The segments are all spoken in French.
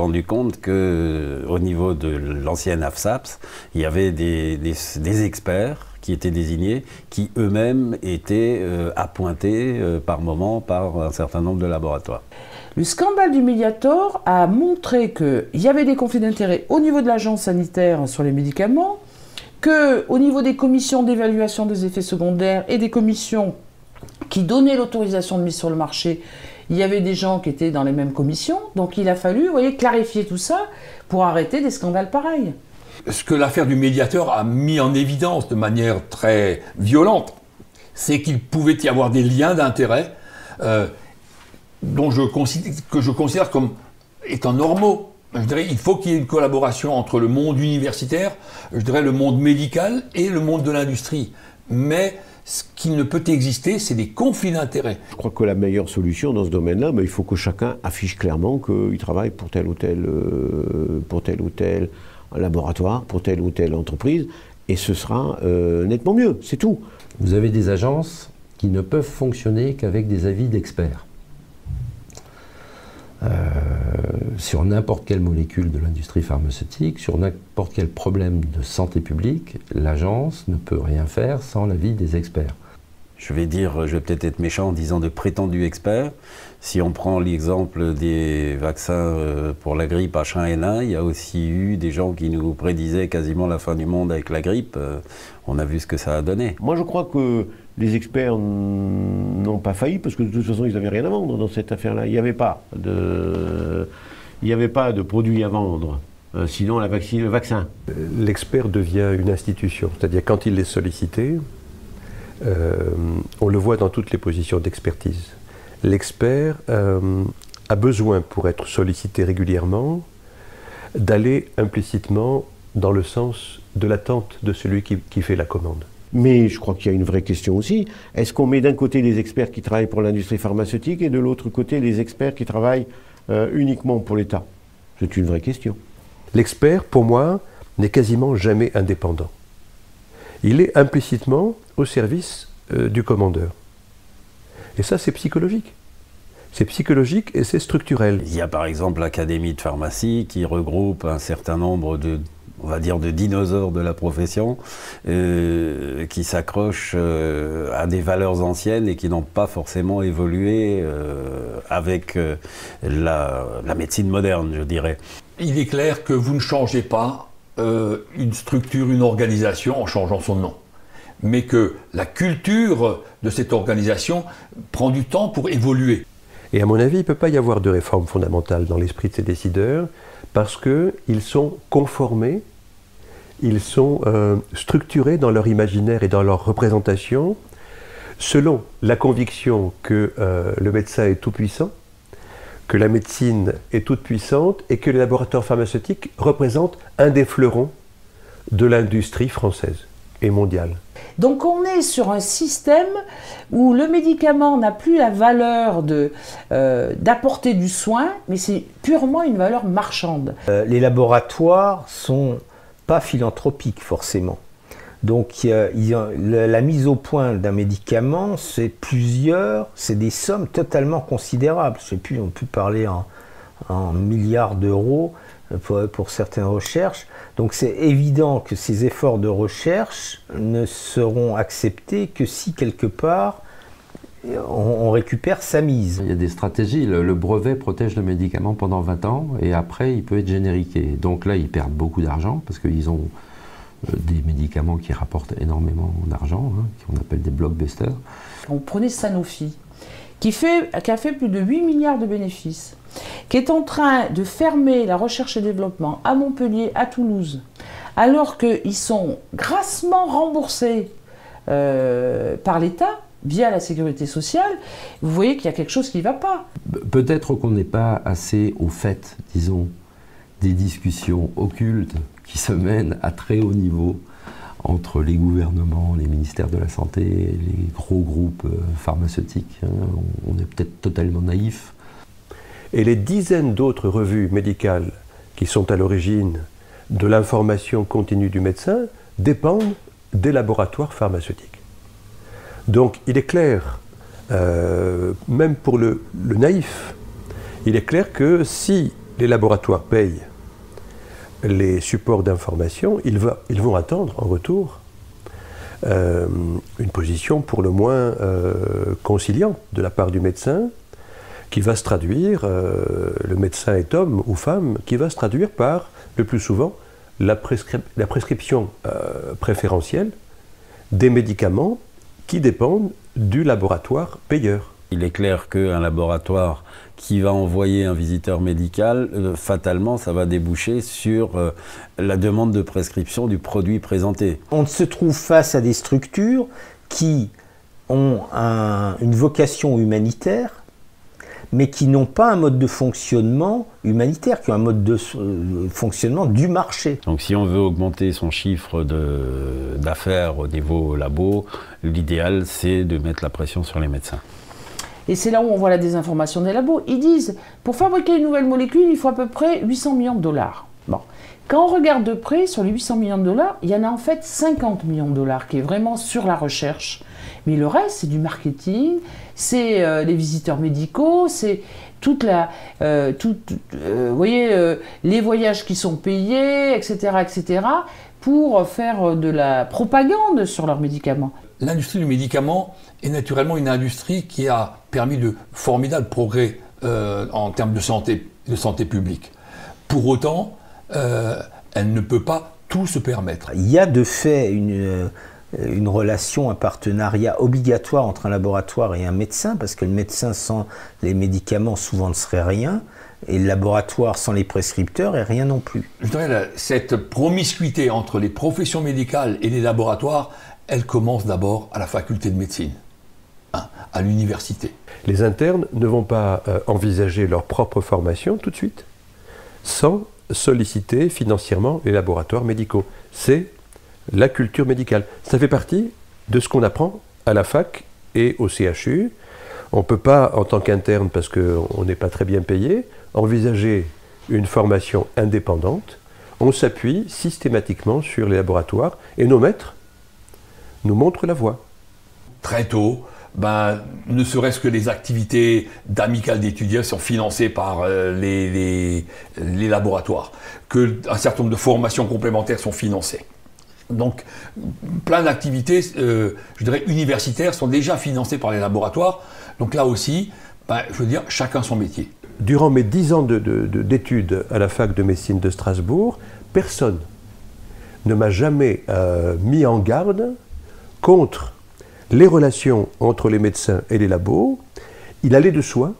rendu compte qu'au niveau de l'ancienne AFSAPS, il y avait des experts qui étaient désignés, qui eux-mêmes étaient appointés par moment par un certain nombre de laboratoires. Le scandale du Mediator a montré qu'il y avait des conflits d'intérêts au niveau de l'agence sanitaire sur les médicaments, qu'au niveau des commissions d'évaluation des effets secondaires et des commissions qui donnaient l'autorisation de mise sur le marché, il y avait des gens qui étaient dans les mêmes commissions. Donc il a fallu, vous voyez, clarifier tout ça pour arrêter des scandales pareils. Ce que l'affaire du Mediator a mis en évidence de manière très violente, c'est qu'il pouvait y avoir des liens d'intérêt que je considère comme étant normaux. Je dirais il faut qu'il y ait une collaboration entre le monde universitaire, je dirais le monde médical et le monde de l'industrie. Mais ce qui ne peut exister, c'est des conflits d'intérêts. Je crois que la meilleure solution dans ce domaine-là, il faut que chacun affiche clairement qu'il travaille pour tel ou tel laboratoire, pour telle ou telle entreprise, et ce sera nettement mieux, c'est tout. Vous avez des agences qui ne peuvent fonctionner qu'avec des avis d'experts. Sur n'importe quelle molécule de l'industrie pharmaceutique, sur n'importe quel problème de santé publique, l'agence ne peut rien faire sans l'avis des experts. Je vais peut-être être méchant en disant de prétendus experts. Si on prend l'exemple des vaccins pour la grippe H1N1, il y a aussi eu des gens qui nous prédisaient quasiment la fin du monde avec la grippe. On a vu ce que ça a donné. Moi je crois que les experts n'ont pas failli parce que de toute façon ils n'avaient rien à vendre dans cette affaire-là. Il n'y avait pas de produit à vendre, sinon le vaccin. L'expert devient une institution, c'est-à-dire quand il est sollicité, on le voit dans toutes les positions d'expertise. L'expert a besoin, pour être sollicité régulièrement, d'aller implicitement dans le sens de l'attente de celui qui fait la commande. Mais je crois qu'il y a une vraie question aussi. Est-ce qu'on met d'un côté les experts qui travaillent pour l'industrie pharmaceutique et de l'autre côté les experts qui travaillent uniquement pour l'État? C'est une vraie question. L'expert, pour moi, n'est quasiment jamais indépendant. Il est implicitement au service du commandeur. Et ça, c'est psychologique. C'est psychologique et c'est structurel. Il y a par exemple l'Académie de pharmacie qui regroupe un certain nombre de dinosaures de la profession qui s'accrochent à des valeurs anciennes et qui n'ont pas forcément évolué avec la médecine moderne, je dirais. Il est clair que vous ne changez pas une structure, une organisation en changeant son nom. Mais que la culture de cette organisation prend du temps pour évoluer. Et à mon avis, il ne peut pas y avoir de réforme fondamentale dans l'esprit de ces décideurs parce qu'ils sont conformés, ils sont structurés dans leur imaginaire et dans leur représentation selon la conviction que le médecin est tout-puissant, que la médecine est toute puissante et que les laboratoires pharmaceutiques représentent un des fleurons de l'industrie française et mondiale. Donc on est sur un système où le médicament n'a plus la valeur d'apporter du soin, mais c'est purement une valeur marchande. Les laboratoires sont pas philanthropiques forcément. Donc la mise au point d'un médicament, c'est des sommes totalement considérables. Je sais plus, on peut parler en milliards d'euros pour certaines recherches. Donc c'est évident que ces efforts de recherche ne seront acceptés que si quelque part on récupère sa mise. Il y a des stratégies. Le brevet protège le médicament pendant 20 ans et après il peut être génériqué. Donc là ils perdent beaucoup d'argent parce qu'ils ont des médicaments qui rapportent énormément d'argent, qu'on appelle des blockbusters. On prenait Sanofi, qui a fait plus de 8 milliards de bénéfices, qui est en train de fermer la recherche et développement à Montpellier, à Toulouse, alors qu'ils sont grassement remboursés par l'État, via la sécurité sociale. Vous voyez qu'il y a quelque chose qui ne va pas. Peut-être qu'on n'est pas assez au fait, disons, des discussions occultes qui se mènent à très haut niveau entre les gouvernements, les ministères de la Santé, les gros groupes pharmaceutiques. On est peut-être totalement naïfs. Et les dizaines d'autres revues médicales qui sont à l'origine de l'information continue du médecin dépendent des laboratoires pharmaceutiques. Donc il est clair, même pour le naïf, il est clair que si les laboratoires payent les supports d'information, ils vont attendre en retour une position pour le moins conciliante de la part du médecin, qui va se traduire, le médecin est homme ou femme, qui va se traduire par, le plus souvent, la prescription préférentielle des médicaments qui dépendent du laboratoire payeur. Il est clair qu'un laboratoire qui va envoyer un visiteur médical, fatalement, ça va déboucher sur la demande de prescription du produit présenté. On se trouve face à des structures qui ont une vocation humanitaire, mais qui n'ont pas un mode de fonctionnement humanitaire, qui ont un mode de fonctionnement du marché. Donc si on veut augmenter son chiffre d'affaires au niveau labo, l'idéal c'est de mettre la pression sur les médecins. Et c'est là où on voit la désinformation des labos. Ils disent, pour fabriquer une nouvelle molécule, il faut à peu près 800 millions de dollars. Bon. Quand on regarde de près, sur les 800 millions de dollars, il y en a en fait 50 millions de dollars qui est vraiment sur la recherche. Mais le reste, c'est du marketing, c'est les visiteurs médicaux, c'est toute la, vous voyez, les voyages qui sont payés, etc., pour faire de la propagande sur leurs médicaments. L'industrie du médicament est naturellement une industrie qui a permis de formidables progrès en termes de santé publique. Pour autant, elle ne peut pas tout se permettre. Il y a de fait une relation, un partenariat obligatoire entre un laboratoire et un médecin, parce que le médecin sans les médicaments souvent ne serait rien, et le laboratoire sans les prescripteurs est rien non plus. Je dirais cette promiscuité entre les professions médicales et les laboratoires, elle commence d'abord à la faculté de médecine, à l'université. Les internes ne vont pas envisager leur propre formation tout de suite, sans solliciter financièrement les laboratoires médicaux. C'est la culture médicale. Ça fait partie de ce qu'on apprend à la fac et au CHU. On ne peut pas, en tant qu'interne, parce qu'on n'est pas très bien payé, envisager une formation indépendante. On s'appuie systématiquement sur les laboratoires et nos maîtres nous montrent la voie. Très tôt, ne serait-ce que les activités d'amicales d'étudiants sont financées par les laboratoires, qu'un certain nombre de formations complémentaires sont financées. Donc, plein d'activités, je dirais, universitaires sont déjà financées par les laboratoires. Donc là aussi, je veux dire, chacun son métier. Durant mes 10 ans d'études à la fac de médecine de Strasbourg, personne ne m'a jamais mis en garde contre les relations entre les médecins et les labos. Il allait de soi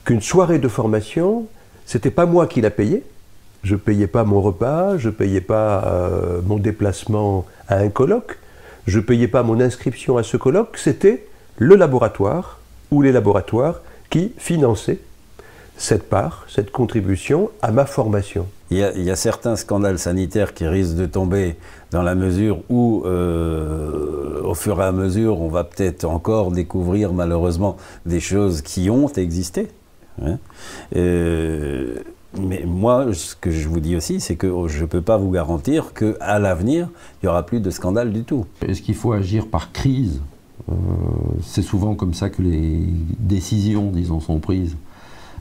qu'une soirée de formation, c'était pas moi qui la payais. Je ne payais pas mon repas, je ne payais pas mon déplacement à un colloque, je ne payais pas mon inscription à ce colloque, c'était le laboratoire ou les laboratoires qui finançaient cette part, cette contribution à ma formation. Il y a certains scandales sanitaires qui risquent de tomber dans la mesure où, au fur et à mesure, on va peut-être encore découvrir malheureusement des choses qui ont existé. Hein. Mais moi, ce que je vous dis aussi, c'est que je ne peux pas vous garantir qu'à l'avenir, il n'y aura plus de scandale du tout. Est-ce qu'il faut agir par crise? C'est souvent comme ça que les décisions, disons, sont prises.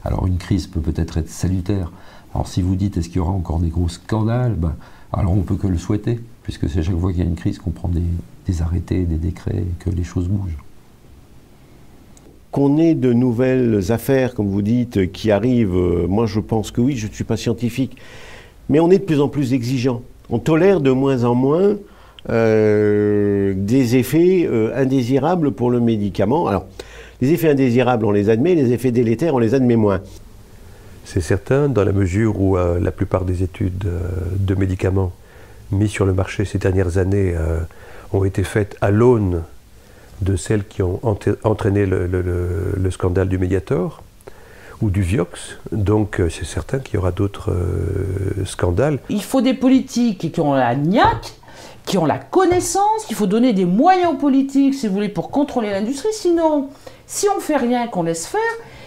Alors une crise peut peut-être être salutaire. Alors si vous dites, est-ce qu'il y aura encore des gros scandales? Alors on ne peut que le souhaiter, puisque c'est chaque fois qu'il y a une crise qu'on prend des arrêtés, des décrets, et que les choses bougent. Qu'on ait de nouvelles affaires, comme vous dites, qui arrivent, moi je pense que oui, je ne suis pas scientifique, mais on est de plus en plus exigeant. On tolère de moins en moins des effets indésirables pour le médicament. Alors, les effets indésirables, on les admet, les effets délétères, on les admet moins. C'est certain, dans la mesure où la plupart des études de médicaments mis sur le marché ces dernières années ont été faites à l'aune de celles qui ont entraîné le scandale du Mediator ou du Vioxx. Donc c'est certain qu'il y aura d'autres scandales. Il faut des politiques qui ont la niaque, qui ont la connaissance, il faut donner des moyens aux politiques, si vous voulez, pour contrôler l'industrie. Sinon, si on ne fait rien, qu'on laisse faire,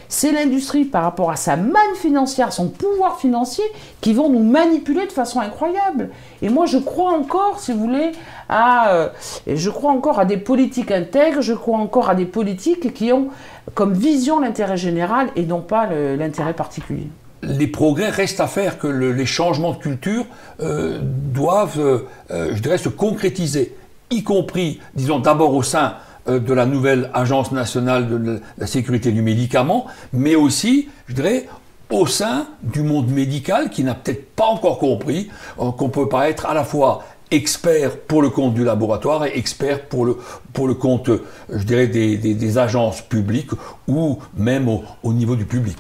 c'est l'industrie, par rapport à sa manne financière, son pouvoir financier, qui vont nous manipuler de façon incroyable. Et moi, je crois encore, si vous voulez, je crois encore à des politiques intègres, je crois encore à des politiques qui ont comme vision l'intérêt général et non pas l'intérêt particulier. les progrès restent à faire, que les changements de culture doivent, je dirais, se concrétiser, y compris, disons, d'abord au sein de la nouvelle Agence nationale de la sécurité du médicament, mais aussi, je dirais, au sein du monde médical qui n'a peut-être pas encore compris qu'on ne peut pas être à la fois expert pour le compte du laboratoire et expert pour le compte, je dirais, des agences publiques ou même au niveau du public.